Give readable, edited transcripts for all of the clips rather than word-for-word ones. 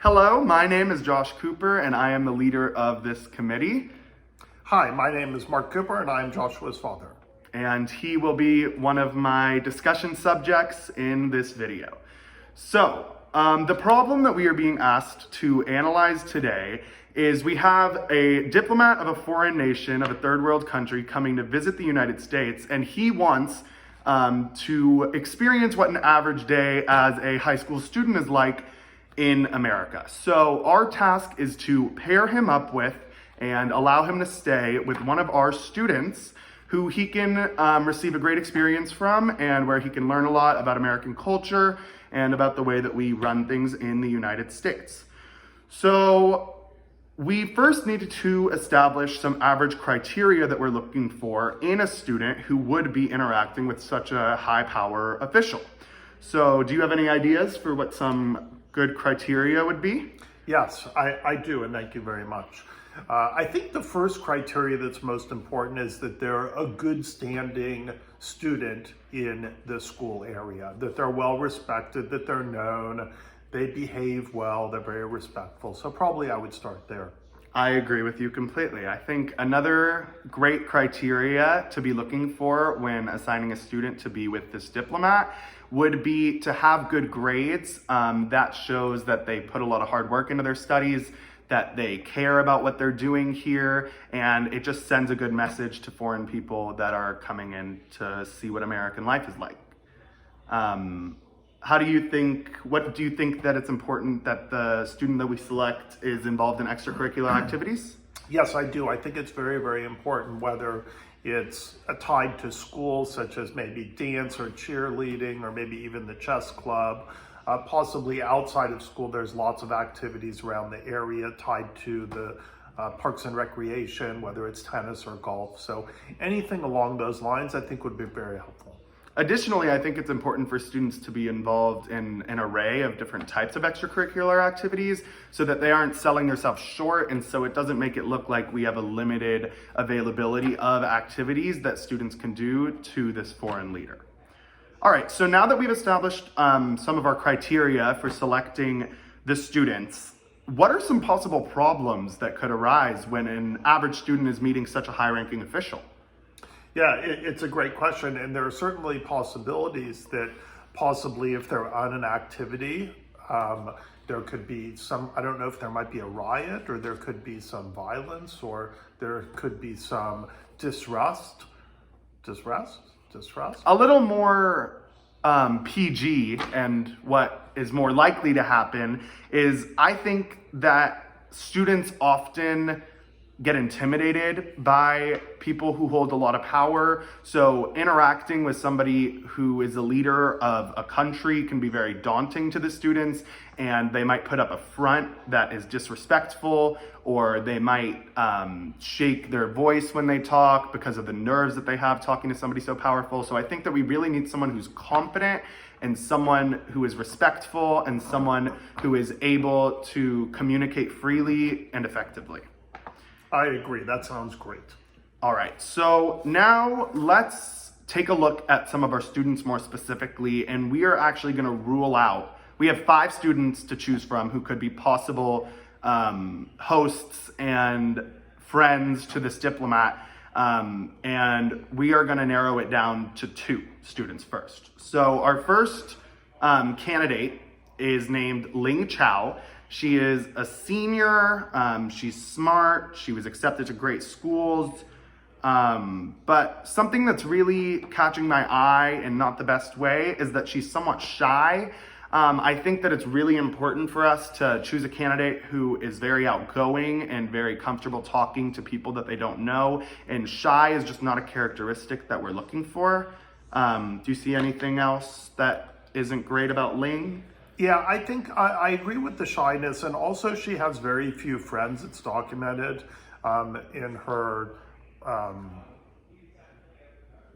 Hello, my name is Josh Cooper and I am the leader of this committee. Hi, my name is Mark Cooper and I am Joshua's father. And he will be one of my discussion subjects in this video. So, the problem that we are being asked to analyze today is we have a diplomat of a foreign nation, of a third world country, coming to visit the United States, and he wants to experience what an average day as a high school student is like in America. So our task is to pair him up with and allow him to stay with one of our students who he can receive a great experience from and where he can learn a lot about American culture and about the way that we run things in the United States. So we first need to establish some average criteria that we're looking for in a student who would be interacting with such a high power official. So do you have any ideas for what some good criteria would be? Yes, I do, and thank you very much. I think the first criteria that's most important is that they're a good standing student in the school area, that they're well respected, that they're known, they behave well, they're very respectful. So probably I would start there. I agree with you completely. I think another great criteria to be looking for when assigning a student to be with this diplomat would be to have good grades. That shows that they put a lot of hard work into their studies, that they care about what they're doing here, and it just sends a good message to foreign people that are coming in to see what American life is like. What do you think that it's important that the student that we select is involved in extracurricular activities? Yes, I do. I think it's very, very important, whether it's tied to school, such as maybe dance or cheerleading, or maybe even the chess club. Possibly outside of school, there's lots of activities around the area tied to the parks and recreation, whether it's tennis or golf. So anything along those lines, I think would be very helpful. Additionally, I think it's important for students to be involved in an array of different types of extracurricular activities so that they aren't selling themselves short, and so it doesn't make it look like we have a limited availability of activities that students can do to this foreign leader. All right, so now that we've established some of our criteria for selecting the students, what are some possible problems that could arise when an average student is meeting such a high-ranking official? Yeah, it's a great question, and there are certainly possibilities that possibly if they're on an activity, there could be some, I don't know if there might be a riot, or there could be some violence, or there could be some disrust. A little more PG, and what is more likely to happen is I think that students often get intimidated by people who hold a lot of power. So interacting with somebody who is a leader of a country can be very daunting to the students, and they might put up a front that is disrespectful, or they might shake their voice when they talk because of the nerves that they have talking to somebody so powerful. So I think that we really need someone who's confident and someone who is respectful and someone who is able to communicate freely and effectively. I agree. That sounds great. All right, so now let's take a look at some of our students more specifically, and we are actually going to rule out. We have 5 students to choose from who could be possible hosts and friends to this diplomat, and we are going to narrow it down to 2 students first. So our first candidate is named Ling Chow. She is a senior, she's smart, she was accepted to great schools, but something that's really catching my eye in not the best way is that she's somewhat shy. I think that it's really important for us to choose a candidate who is very outgoing and very comfortable talking to people that they don't know, and shy is just not a characteristic that we're looking for. Do you see anything else that isn't great about Ling? Yeah, I think I agree with the shyness, and also she has very few friends. It's documented in her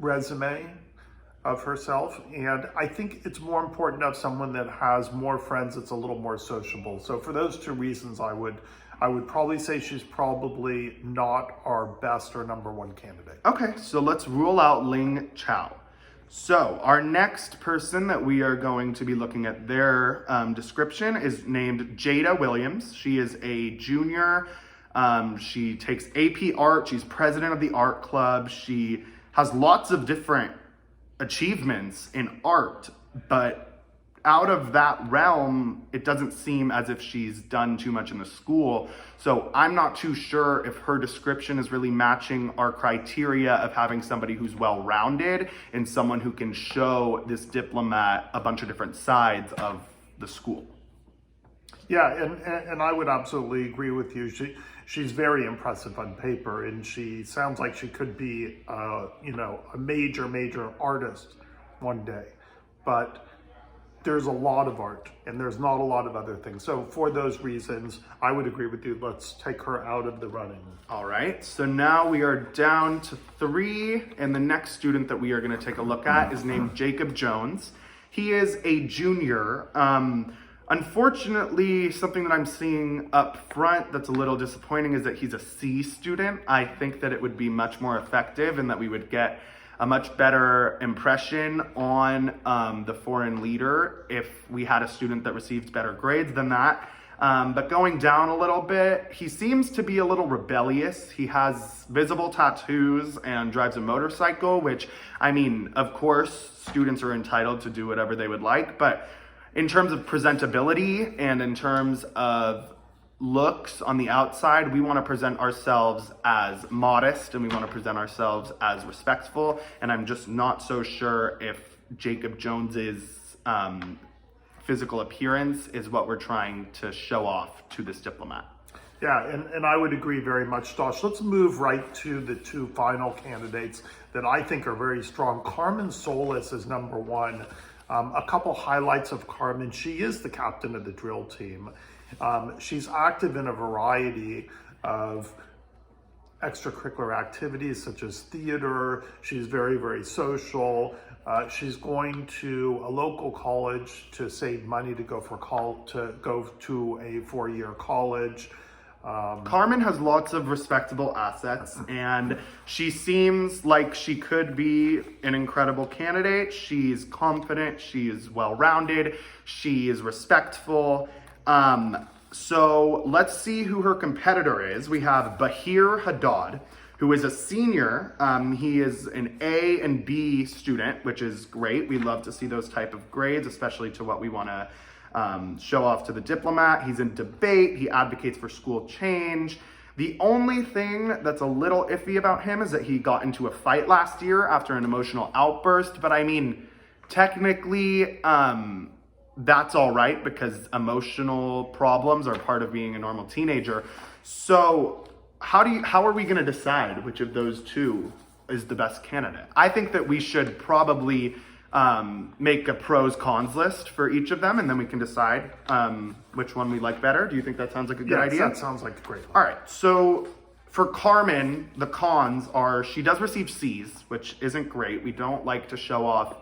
resume of herself, and I think it's more important to have someone that has more friends, that's a little more sociable. So for those 2 reasons, I would probably say she's probably not our best or number 1 candidate. Okay, so let's rule out Ling Chow. So our next person that we are going to be looking at their description is named Jada Williams. She is a junior. She takes AP Art. She's president of the art club. She has lots of different achievements in art, but out of that realm, it doesn't seem as if she's done too much in the school. So I'm not too sure if her description is really matching our criteria of having somebody who's well-rounded and someone who can show this diplomat a bunch of different sides of the school. Yeah, and I would absolutely agree with you. She's very impressive on paper, and she sounds like she could be, a major artist one day. But there's a lot of art, and there's not a lot of other things. So for those reasons, I would agree with you. Let's take her out of the running. All right, so now we are down to 3, and the next student that we are going to take a look at is named Jacob Jones. He is a junior. Unfortunately, something that I'm seeing up front that's a little disappointing is that he's a C student. I think that it would be much more effective and that we would get a much better impression on the foreign leader if we had a student that received better grades than that. But going down a little bit, he seems to be a little rebellious. He has visible tattoos and drives a motorcycle, which, I mean, of course, students are entitled to do whatever they would like, but in terms of presentability and in terms of looks on the outside, we want to present ourselves as modest and we want to present ourselves as respectful. And I'm just not so sure if Jacob Jones's physical appearance is what we're trying to show off to this diplomat. Yeah, and I would agree very much, Josh. Let's move right to the 2 final candidates that I think are very strong. Carmen Solis is number 1. A couple highlights of Carmen. She is the captain of the drill team. She's active in a variety of extracurricular activities such as theater. She's very social. She's going to a local college to save money to go to a 4-year college. Carmen has lots of respectable assets, and she seems like she could be an incredible candidate. She's confident, she is well-rounded, she is respectful. So let's see who her competitor is. We have Bahir Haddad, who is a senior. He is an A and B student, which is great. We love to see those type of grades, especially to what we want to show off to the diplomat. He's in debate. He advocates for school change. The only thing that's a little iffy about him is that he got into a fight last year after an emotional outburst. But I mean, technically, that's all right because emotional problems are part of being a normal teenager. So how are we going to decide which of those 2 is the best candidate? I think that we should probably make a pros cons list for each of them, and then we can decide which one we like better. Do you think that sounds like a good idea? That sounds like a great one. All right, so for Carmen, the cons are she does receive C's, which isn't great. We don't like to show off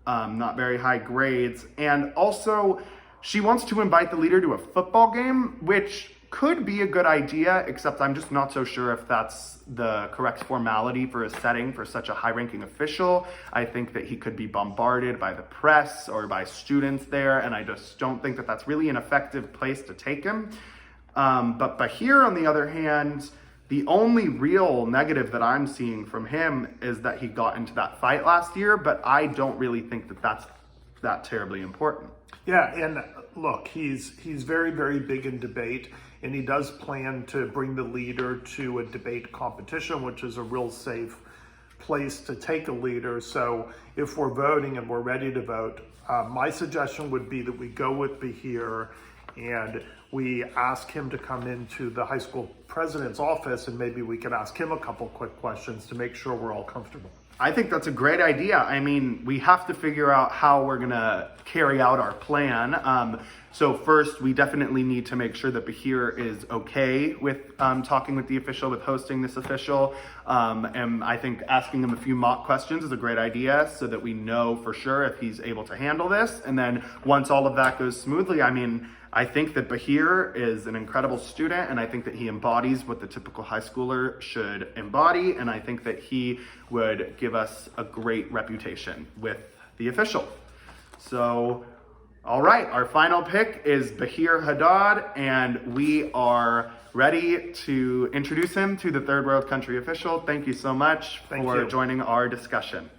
not very high grades. And also, she wants to invite the leader to a football game, which could be a good idea, except I'm just not so sure if that's the correct formality for a setting for such a high-ranking official. I think that he could be bombarded by the press or by students there, and I just don't think that that's really an effective place to take him. But Bahir, on the other hand, the only real negative that I'm seeing from him is that he got into that fight last year, but I don't really think that that's that terribly important. Yeah, and look, he's very big in debate, and he does plan to bring the leader to a debate competition, which is a real safe place to take a leader. So if we're voting and we're ready to vote, my suggestion would be that we go with Bahir and we ask him to come into the high school president's office, and maybe we could ask him a couple quick questions to make sure we're all comfortable. I think that's a great idea. I mean, we have to figure out how we're gonna carry out our plan. So first, we definitely need to make sure that Bahir is okay with talking with the official, with hosting this official. And I think asking him a few mock questions is a great idea so that we know for sure if he's able to handle this. And then once all of that goes smoothly, I mean, I think that Bahir is an incredible student, and I think that he embodies what the typical high schooler should embody, and I think that he would give us a great reputation with the official. So, all right, our final pick is Bahir Haddad, and we are ready to introduce him to the Third World Country official. Thank you so much for joining our discussion.